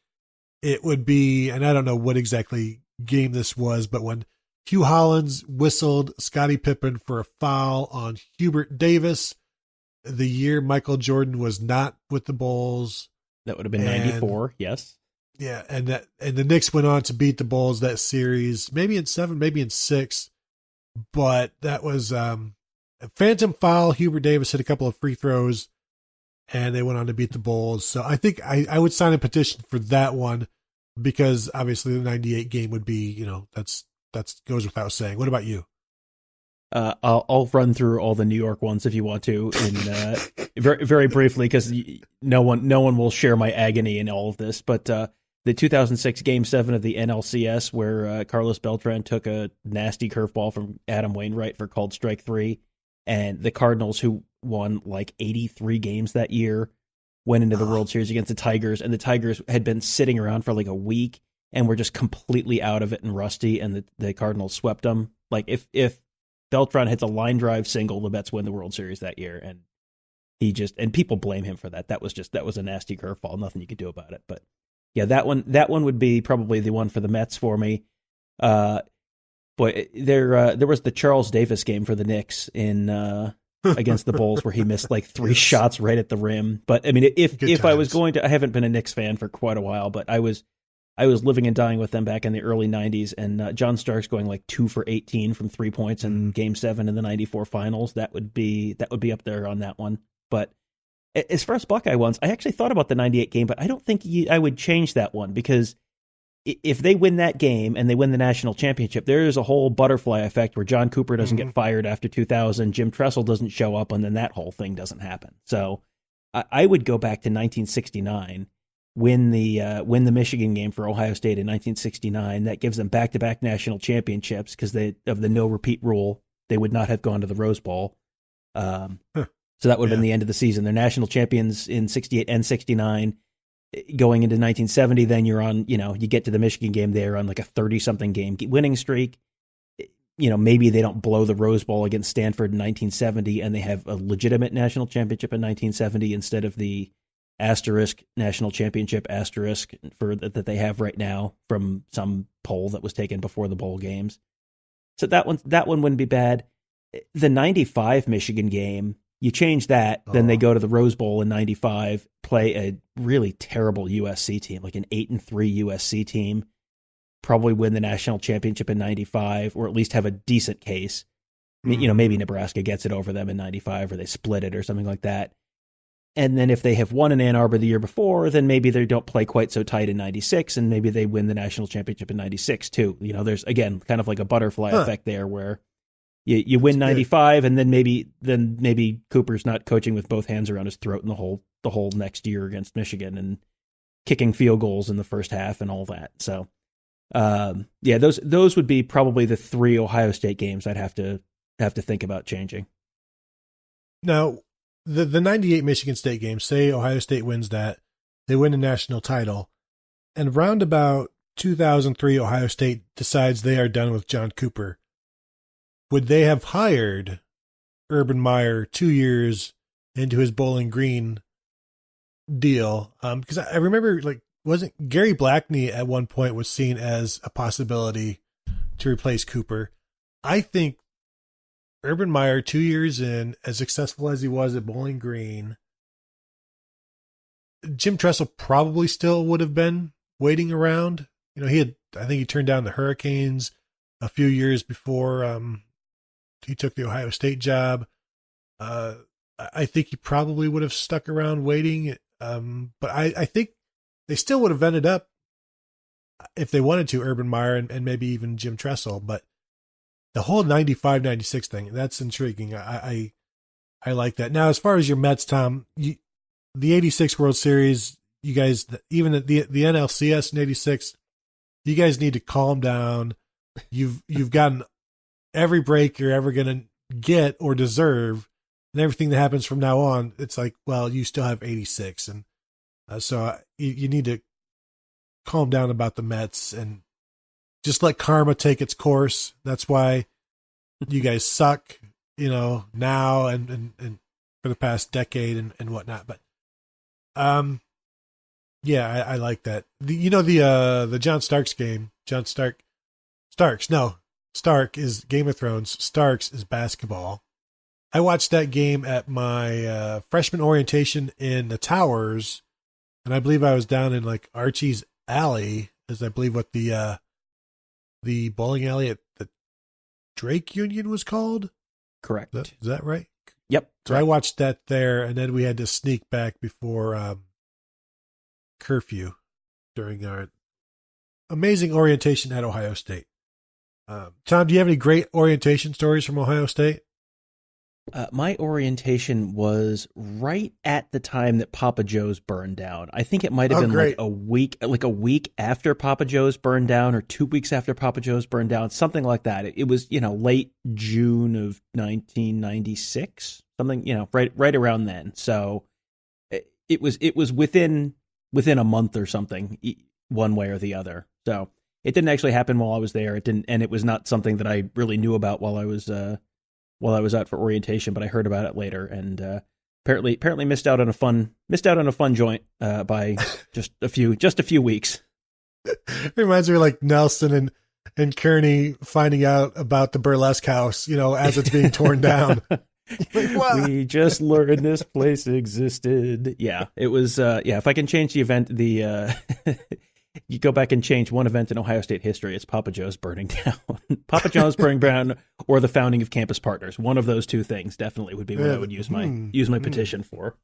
it would be, and I don't know what exactly game this was, but when Hugh Hollins whistled Scottie Pippen for a foul on Hubert Davis the year Michael Jordan was not with the Bulls. That would have been 94, yes. Yeah, and the Knicks went on to beat the Bulls that series, maybe in 7, maybe in 6, but that was a phantom foul. Hubert Davis hit a couple of free throws, and they went on to beat the Bulls. So I think I would sign a petition for that one, because obviously the 98 game would be, that's goes without saying. What about you? I'll run through all the New York ones if you want to, in very very briefly, because no one will share my agony in all of this. But the 2006 Game 7 of the NLCS, where Carlos Beltran took a nasty curveball from Adam Wainwright for called strike 3, and the Cardinals, who won like 83 games that year, went into the World Series against the Tigers, and the Tigers had been sitting around for like a week and were just completely out of it and rusty, and the Cardinals swept them. Like, if Beltran hits a line drive single, the Mets win the World Series that year, and and people blame him for that. That was a nasty curveball, nothing you could do about it. But yeah, that one would be probably the one for the Mets for me. Boy, there was the Charles Davis game for the Knicks in against the Bulls, where he missed like 3 shots right at the rim. But I mean, if I was going to, I haven't been a Knicks fan for quite a while, but I was living and dying with them back in the early 90s, and John Starks going like 2 for 18 from 3 points in Game 7 in the 94 finals. That would be up there on that one. But as far as Buckeye ones, I actually thought about the 98 game, but I don't think I would change that one, because if they win that game and they win the national championship, there is a whole butterfly effect where John Cooper doesn't get fired after 2000, Jim Tressel doesn't show up, and then that whole thing doesn't happen. So I would go back to 1969, win the Michigan game for Ohio State in 1969. That gives them back-to-back national championships, because of the no repeat rule. They would not have gone to the Rose Bowl. So that would have been the end of the season. They're national champions in 68 and 69. Going into 1970, then you're on, you get to the Michigan game, they're on like a 30-something game winning streak. Maybe they don't blow the Rose Bowl against Stanford in 1970, and they have a legitimate national championship in 1970 instead of the asterisk national championship asterisk that they have right now from some poll that was taken before the bowl games. So that one wouldn't be bad. The 95 Michigan game, you change that, then they go to the Rose Bowl in 95, play a really terrible USC team, like an 8-3 USC team, probably win the national championship in 95, or at least have a decent case. Maybe Nebraska gets it over them in 95, or they split it or something like that. And then if they have won in Ann Arbor the year before, then maybe they don't play quite so tight in 96, and maybe they win the national championship in 96 too. There's, again, kind of like a butterfly effect there, where you win 95, and then maybe Cooper's not coaching with both hands around his throat in the whole next year against Michigan, and kicking field goals in the first half and all that. So, those would be probably the 3 Ohio State games I'd have to think about changing. Now, the 98 Michigan State game, say Ohio State wins that, they win a national title, and round about 2003, Ohio State decides they are done with John Cooper. Would they have hired Urban Meyer 2 years into his Bowling Green deal. Because I remember, like, wasn't Gary Blackney at one point was seen as a possibility to replace Cooper. I think Urban Meyer 2 years in, as successful as he was at Bowling Green, Jim Tressel probably still would have been waiting around. You know, I think he turned down the Hurricanes a few years before he took the Ohio State job. I think he probably would have stuck around waiting. But I think they still would have ended up, if they wanted to, Urban Meyer and maybe even Jim Tressel. But the whole 95, 96 thing, that's intriguing. I like that. Now, as far as your Mets, Tom, the 86 World Series, you guys, even the NLCS in 86, you guys need to calm down. You've gotten every break you're ever going to get or deserve, and everything that happens from now on, it's like, well, you still have 86. And so you need to calm down about the Mets and just let karma take its course. That's why you guys suck, now and for the past decade and whatnot. But yeah, I like that. The John Starks game. Stark is Game of Thrones. Starks is basketball. I watched that game at my freshman orientation in the Towers, and I believe I was down in like Archie's Alley, is I believe what the bowling alley at the Drake Union was called. Correct. Is that right? Yep. So I watched that there, and then we had to sneak back before curfew during our amazing orientation at Ohio State. Tom, do you have any great orientation stories from Ohio State? My orientation was right at the time that Papa Joe's burned down. I think it might have been great. like a week after Papa Joe's burned down, or 2 weeks after Papa Joe's burned down, something like that. It was, late June of 1996, something, right around then. So it was within a month or something, one way or the other. So it didn't actually happen while I was there. And it was not something that I really knew about while I was out for orientation, but I heard about it later, and apparently missed out on a fun joint by just a few weeks. It reminds me of like Nelson and Kearney finding out about the burlesque house, as it's being torn down. Like, we just learned this place existed. Yeah, it was. If I can change the event, you go back and change one event in Ohio State history, it's Papa Joe's burning down. Papa Joe's burning down, or the founding of Campus Partners. One of those two things definitely would be what I would use my petition for.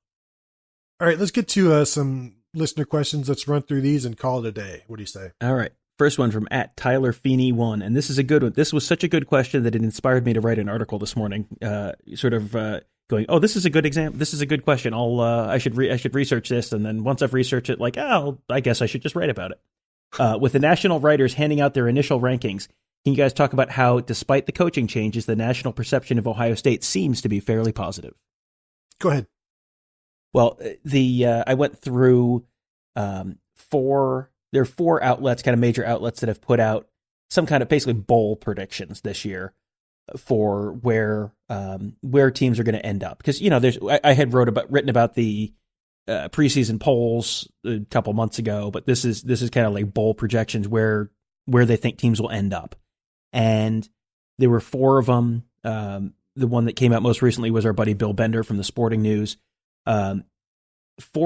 All right, let's get to some listener questions. Let's run through these and call it a day. What do you say? All right. First one from @TylerFeeney1, and this is a good one. This was such a good question that it inspired me to write an article this morning. Going, oh, this is a good example. This is a good question. I should research this, and then once I've researched it, I guess I should just write about it. With the national writers handing out their initial rankings, can you guys talk about how, despite the coaching changes, the national perception of Ohio State seems to be fairly positive? Go ahead. Well, I went through there are 4 outlets, kind of major outlets, that have put out some kind of basically bowl predictions this year for where teams are going to end up. Because I had written about the preseason polls a couple months ago, but this is kind of like bowl projections where they think teams will end up. And there were 4 of them. The one that came out most recently was our buddy Bill Bender from the Sporting News. 4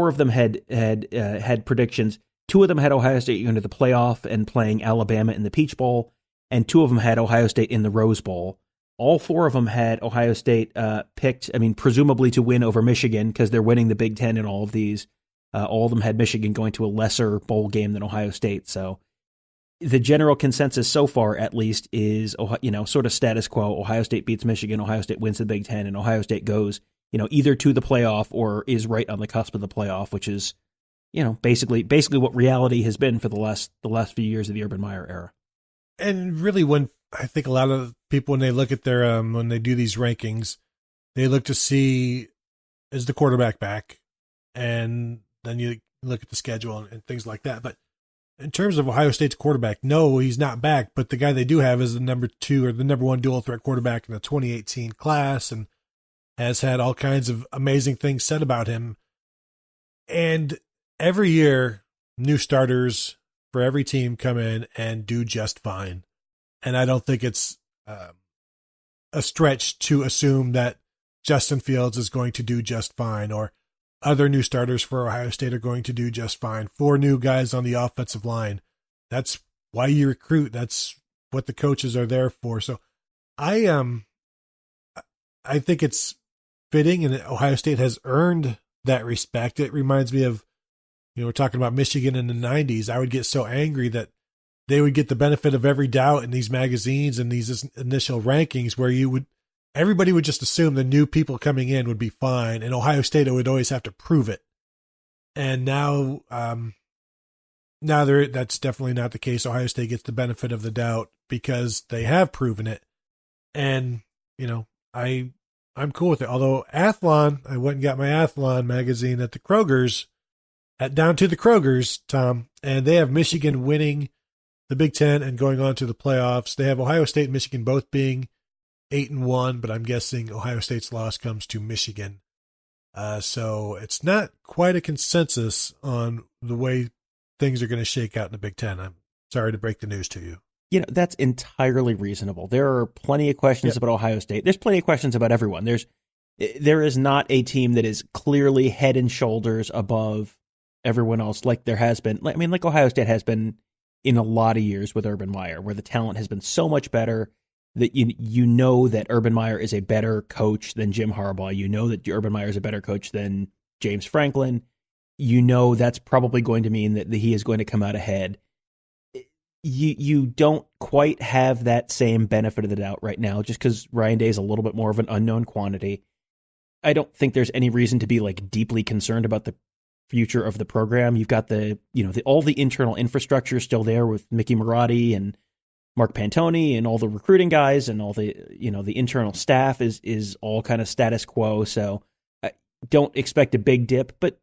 of them had predictions. 2 of them had Ohio State going to the playoff and playing Alabama in the Peach Bowl, and 2 of them had Ohio State in the Rose Bowl. All 4 of them had Ohio State picked, presumably to win over Michigan, because they're winning the Big Ten in all of these. All of them had Michigan going to a lesser bowl game than Ohio State. So the general consensus so far, at least, is, sort of status quo. Ohio State beats Michigan, Ohio State wins the Big Ten, and Ohio State goes, either to the playoff or is right on the cusp of the playoff, which is, basically what reality has been for the last few years of the Urban Meyer era. And really, when I think a lot of people, when they look at their when they do these rankings, they look to see, is the quarterback back, and then you look at the schedule and things like that. But in terms of Ohio State's quarterback, no, he's not back. But the guy they do have is the number 2 or the number 1 dual threat quarterback in the 2018 class, and has had all kinds of amazing things said about him. And every year, new starters for every team come in and do just fine. And I don't think it's a stretch to assume that Justin Fields is going to do just fine, or other new starters for Ohio State are going to do just fine. 4 new guys on the offensive line. That's why you recruit. That's what the coaches are there for. So I think it's fitting, and Ohio State has earned that respect. It reminds me of, we're talking about Michigan in the 90s. I would get so angry that they would get the benefit of every doubt in these magazines and these initial rankings where everybody would just assume the new people coming in would be fine, and Ohio State would always have to prove it. And now that's definitely not the case. Ohio State gets the benefit of the doubt because they have proven it. And, I'm cool with it. Although Athlon, I went and got my Athlon magazine at the Kroger's, down to the Kroger's, Tom, and they have Michigan winning the Big Ten and going on to the playoffs. They have Ohio State and Michigan both being 8-1, but I'm guessing Ohio State's loss comes to Michigan. So it's not quite a consensus on the way things are going to shake out in the Big Ten. I'm sorry to break the news to you. That's entirely reasonable. There are plenty of questions about Ohio State. There's plenty of questions about everyone. There is not a team that is clearly head and shoulders above everyone else like there has been. Like Ohio State has been in a lot of years with Urban Meyer, where the talent has been so much better that you know that Urban Meyer is a better coach than Jim Harbaugh. You know that Urban Meyer is a better coach than James Franklin. You know that's probably going to mean that he is going to come out ahead. You don't quite have that same benefit of the doubt right now, just because Ryan Day is a little bit more of an unknown quantity. I don't think there's any reason to be deeply concerned about the future of the program. You've got all the internal infrastructure still there with Mickey Marotti and Mark Pantoni and all the recruiting guys, and all the the internal staff is all kind of status quo. So I don't expect a big dip, but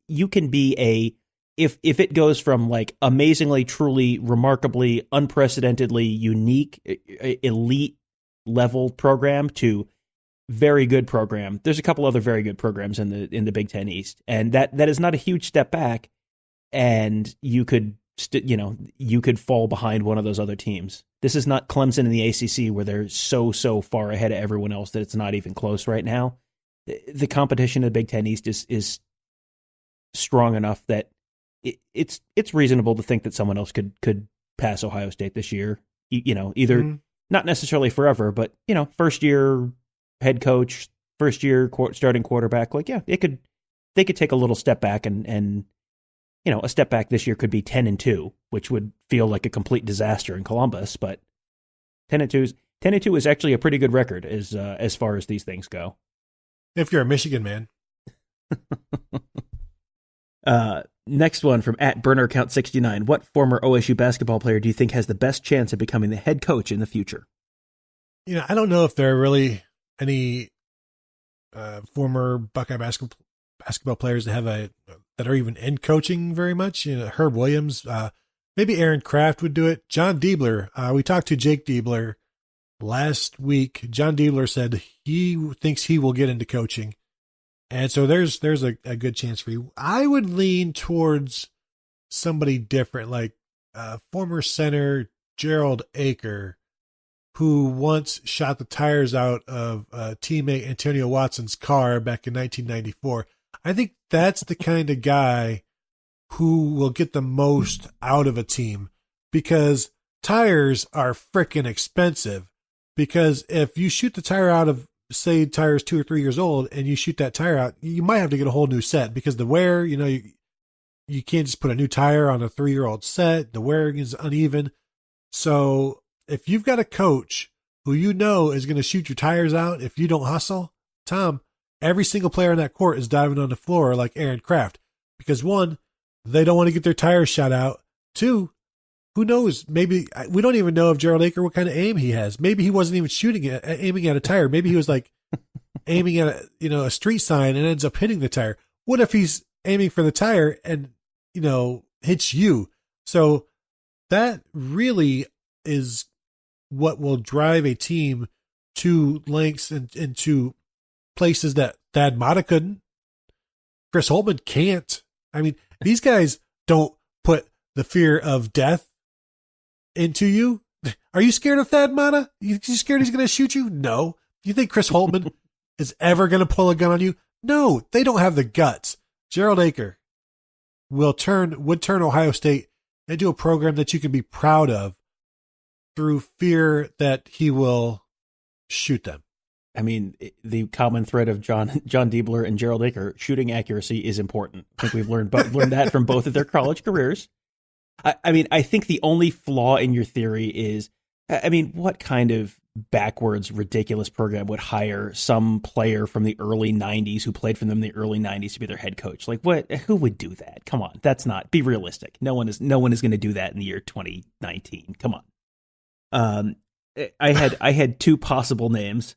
you can be if it goes from amazingly, truly, remarkably, unprecedentedly unique, elite level program to very good program. There's a couple other very good programs in the Big Ten East, and that is not a huge step back. And you could you could fall behind one of those other teams. This is not Clemson in the ACC where they're so far ahead of everyone else that it's not even close right now. The competition in the Big Ten East is strong enough that it's reasonable to think that someone else could pass Ohio State this year. Either not necessarily forever, but first year head coach, first year starting quarterback. They could take a little step back, and a step back this year could be 10-2, which would feel like a complete disaster in Columbus. But 10-2 is actually a pretty good record as far as these things go. If you're a Michigan man. Next one from @BurnerCount69. What former OSU basketball player do you think has the best chance of becoming the head coach in the future? I don't know if there are really any former Buckeye basketball players that are even in coaching very much. Herb Williams, maybe Aaron Kraft would do it. John Diebler. We talked to Jake Diebler last week. John Diebler said he thinks he will get into coaching. And so there's a good chance for you. I would lean towards somebody different, like former center Gerald Aker, who once shot the tires out of teammate Antonio Watson's car back in 1994. I think that's the kind of guy who will get the most out of a team, because tires are freaking expensive. Because if you shoot the tire out of, say, tire's 2 or 3 years old, and you shoot that tire out, you might have to get a whole new set, because the wear, you can't just put a new tire on a 3-year-old set. The wearing is uneven. So if you've got a coach who is going to shoot your tires out if you don't hustle, Tom, every single player on that court is diving on the floor like Aaron Kraft, because 1, they don't want to get their tires shot out. 2, who knows? Maybe we don't even know if Gerald Aker, what kind of aim he has. Maybe he wasn't even aiming at a tire. Maybe he was aiming at a street sign and ends up hitting the tire. What if he's aiming for the tire and hits you? So that really is what will drive a team to lengths and to places that Thad Matta couldn't. Chris Holtmann can't. I mean, these guys don't put the fear of death into you. Are you scared of Thad Matta? You scared he's going to shoot you? No. You think Chris Holtmann is ever going to pull a gun on you? No, they don't have the guts. Gerald Aker would turn Ohio State into a program that you can be proud of through fear that he will shoot them. I mean, the common thread of John Diebler and Gerald Aker, shooting accuracy is important. I think we've learned that from both of their college careers. I mean, I think the only flaw in your theory is, I mean, what kind of backwards, ridiculous program would hire some player from the early 90s who played for them in the early 90s to be their head coach? Like, what? Who would do that? Come on, that's not. Be realistic. No one is going to do that in the year 2019. Come on. I had two possible names.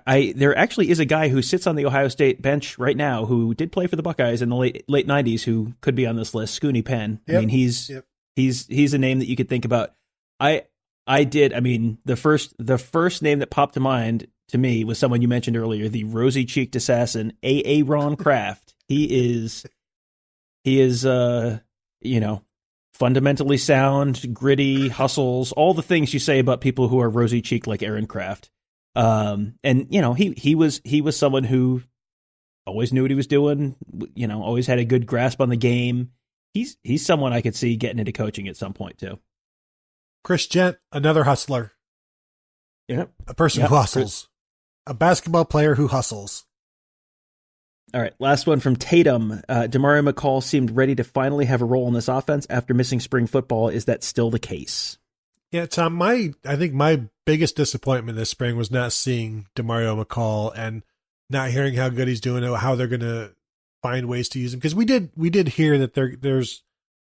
There actually is a guy who sits on the Ohio State bench right now who did play for the Buckeyes in the late 90s who could be on this list. Scooney Penn. Yep. I mean, he's a name that you could think about. I mean, the first name that popped to mind to me was someone you mentioned earlier, the rosy-cheeked assassin, Ron Kraft. He is fundamentally sound, gritty, hustles, all the things you say about people who are rosy-cheeked like Aaron Kraft. And he was someone who always knew what he was doing, always had a good grasp on the game. He's someone I could see getting into coaching at some point too. Chris Gent, another hustler. Yep. A person who hustles. A basketball player who hustles. All right, last one from Tatum. Demario McCall seemed ready to finally have a role in this offense after missing spring football. Is that still the case? Yeah, Tom, I think my biggest disappointment this spring was not seeing Demario McCall and not hearing how good he's doing, how they're going to find ways to use him. Because we did hear that there's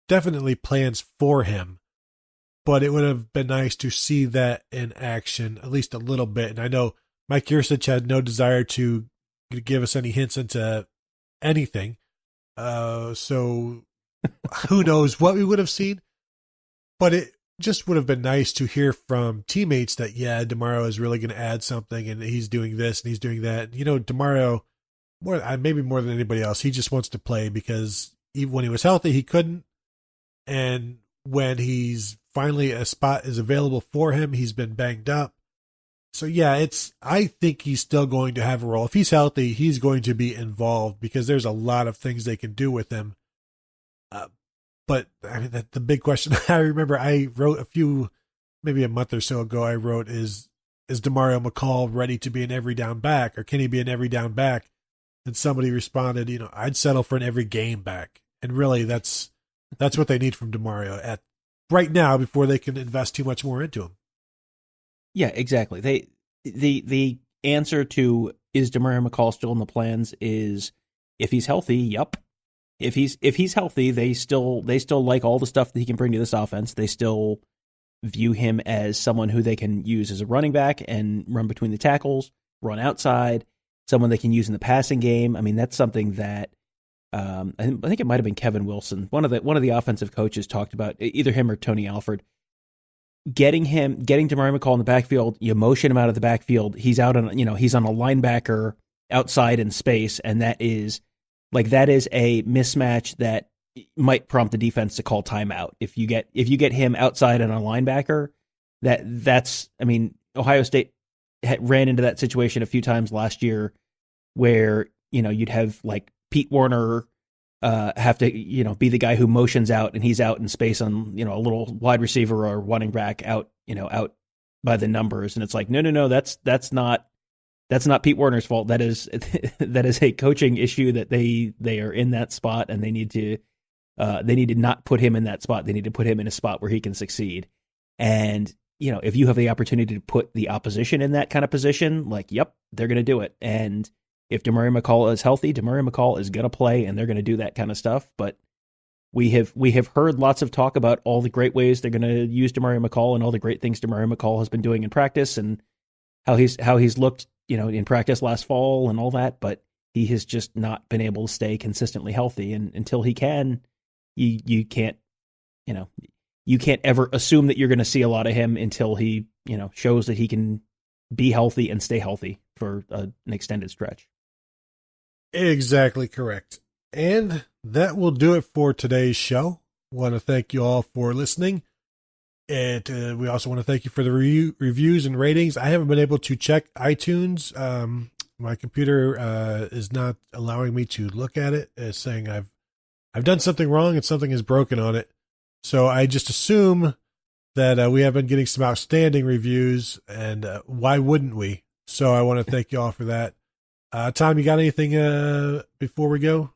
definitely plans for him, but it would have been nice to see that in action at least a little bit. And I know Mike Yurcich had no desire to give us any hints into anything. So who knows what we would have seen, but it just would have been nice to hear from teammates that, yeah, Demario is really going to add something and he's doing this and he's doing that. Demario, maybe more than anybody else, he just wants to play because even when he was healthy, he couldn't. And when he's finally a spot is available for him, he's been banged up. So yeah, I think he's still going to have a role. If he's healthy, he's going to be involved because there's a lot of things they can do with him. But I mean, the big question I remember I wrote maybe a month or so ago, I wrote, is Demario McCall ready to be an every down back, or can he be an every down back? And somebody responded, I'd settle for an every game back. And really that's what they need from Demario at right now before they can invest too much more into him. Yeah, exactly. The answer to is Demario McCall still in the plans is if he's healthy, yep. If he's healthy, they still like all the stuff that he can bring to this offense. They still view him as someone who they can use as a running back and run between the tackles, run outside, someone they can use in the passing game. I mean, that's something that I think it might have been Kevin Wilson, one of the offensive coaches, talked about, either him or Tony Alford. Getting Demario McCall in the backfield, you motion him out of the backfield. He's out on he's on a linebacker outside in space, and that is a mismatch that might prompt the defense to call timeout. If you get him outside on a linebacker, that's Ohio State ran into that situation a few times last year, where you'd have like Pete Warner have to be the guy who motions out, and he's out in space on a little wide receiver or running back out by the numbers, and it's like no that's not Pete Warner's fault. That is a coaching issue that they are in that spot, and they need to not put him in that spot. They need to put him in a spot where he can succeed. And if you have the opportunity to put the opposition in that kind of position, yep, they're going to do it. And if Demario McCall is healthy, Demario McCall is going to play, and they're going to do that kind of stuff. But we have heard lots of talk about all the great ways they're going to use Demario McCall and all the great things Demario McCall has been doing in practice, and how he's looked in practice last fall and all that. But he has just not been able to stay consistently healthy, and until he can, you can't ever assume that you're going to see a lot of him until he shows that he can be healthy and stay healthy for an extended stretch. Exactly correct. And that will do it for today's show. Want to thank you all for listening. And we also want to thank you for the reviews and ratings. I haven't been able to check iTunes. My computer is not allowing me to look at it. It's saying I've done something wrong and something is broken on it. So I just assume that we have been getting some outstanding reviews, and why wouldn't we? So I want to thank you all for that. Tom, you got anything before we go?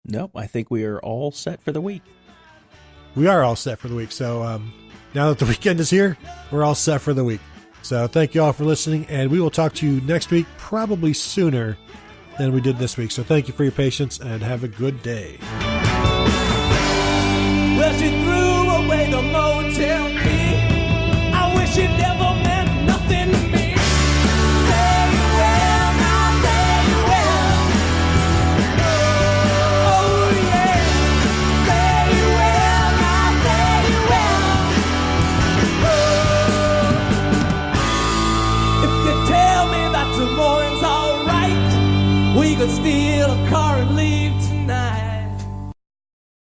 Nope, I think we are all set for the week. We are all set for the week. So now that the weekend is here, we're all set for the week. So thank you all for listening, and we will talk to you next week, probably sooner than we did this week. So thank you for your patience, and have a good day. Well, she threw away the motel key. I wish it never meant nothing to me. Say well, now say well. Oh yeah. Say well, now say well. If you tell me that tomorrow's alright, we could steal a car and leave tonight.